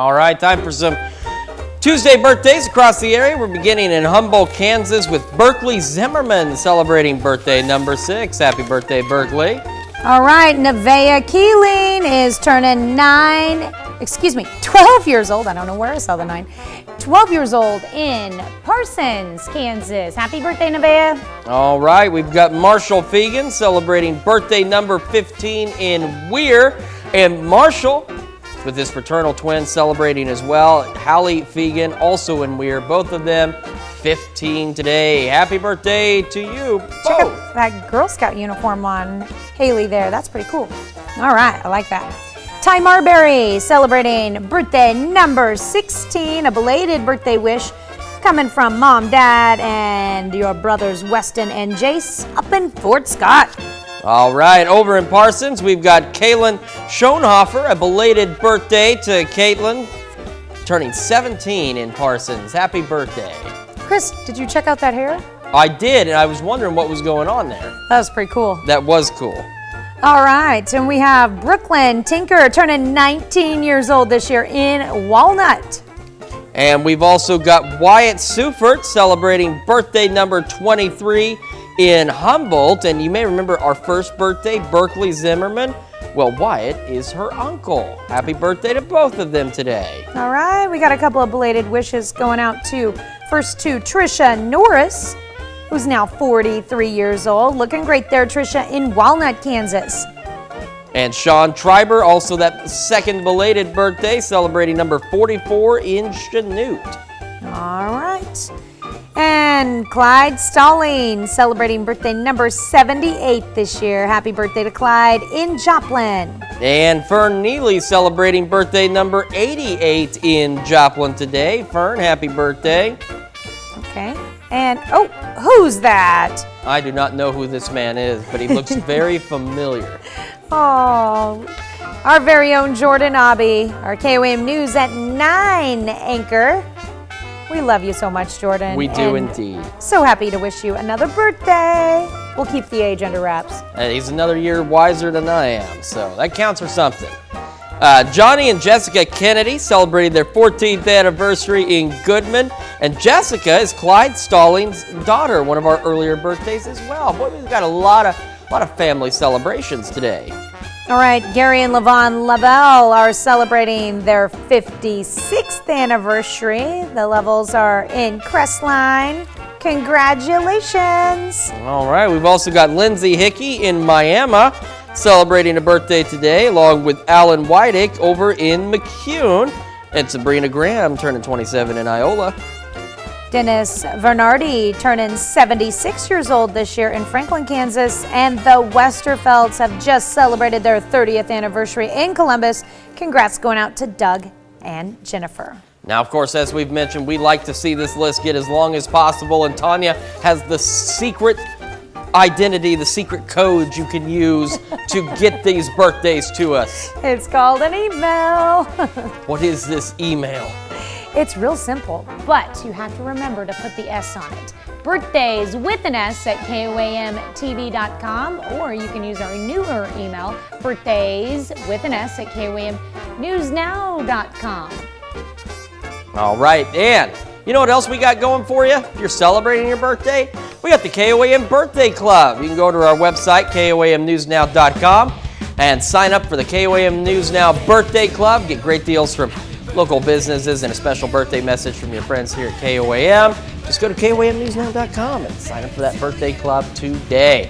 All right, time for some Tuesday birthdays across the area. We're beginning in Humboldt, Kansas with Berkeley Zimmerman celebrating birthday number 6. Happy birthday, Berkeley. All right, Nevaeh Keeling is turning 12 years old. I don't know where I saw the 9. 12 years old in Parsons, Kansas. Happy birthday, Nevaeh. All right, we've got Marshall Fegan celebrating birthday number 15 in Weir. And Marshall, with his fraternal twin, celebrating as well. Hallie Fegan, also in Weir. Both of them 15 today. Happy birthday to you both. Check out that Girl Scout uniform on Haley there. That's pretty cool. All right, I like that. Ty Marbury celebrating birthday number 16. A belated birthday wish coming from Mom, Dad, and your brothers Weston and Jace up in Fort Scott. All right, over in Parsons, we've got Caitlin Schoenhofer. A belated birthday to Caitlin, turning 17 in Parsons. Happy birthday. Chris, did you check out that hair? I did, and I was wondering what was going on there. That was pretty cool. That was cool. All right, and we have Brooklyn Tinker turning 19 years old this year in Walnut. And we've also got Wyatt Seufert celebrating birthday number 23 in Humboldt. And you may remember our first birthday, Berkeley Zimmerman. Well, Wyatt is her uncle. Happy birthday to both of them today. All right, we got a couple of belated wishes going out to Trisha Norris, who's now 43 years old. Looking great there, Trisha, in Walnut, Kansas. And Sean Triber, also that second belated birthday, celebrating number 44 in Chanute. All right. And Clyde Stalling celebrating birthday number 78 this year. Happy birthday to Clyde in Joplin. And Fern Neely celebrating birthday number 88 in Joplin today. Fern, happy birthday. Okay. And, oh, who's that? I do not know who this man is, but he looks very familiar. Oh, our very own Jordan Obby, our KOAM News at 9 anchor. We love you so much, Jordan. We do indeed. So happy to wish you another birthday. We'll keep the age under wraps. He's another year wiser than I am, so that counts for something. Johnny and Jessica Kennedy celebrating their 14th anniversary in Goodman. And Jessica is Clyde Stalling's daughter, one of our earlier birthdays as well. Boy, we've got a lot of family celebrations today. All right, Gary and Levon Lavelle are celebrating their 56th anniversary. The Levels are in Crestline. Congratulations. All right, we've also got Lindsay Hickey in Miami celebrating a birthday today, along with Alan Wydick over in McCune. And Sabrina Graham turning 27 in Iola. Dennis Vernardi turning 76 years old this year in Franklin, Kansas. And the Westerfelds have just celebrated their 30th anniversary in Columbus. Congrats going out to Doug and Jennifer. Now, of course, as we've mentioned, we like to see this list get as long as possible. And Tanya has the secret identity, the secret code you can use to get these birthdays to us. It's called an email. What is this email? It's real simple, but you have to remember to put the S on it. Birthdays with an S at KOAMTV.com, or you can use our newer email, birthdays with an S at KOAMNewsNow.com. All right, and you know what else we got going for you? If you're celebrating your birthday, we got the KOAM Birthday Club. You can go to our website, KOAMNewsNow.com, and sign up for the KOAM News Now Birthday Club. Get great deals from local businesses and a special birthday message from your friends here at KOAM. Just go to KOAMNewsNow.com and sign up for that birthday club today.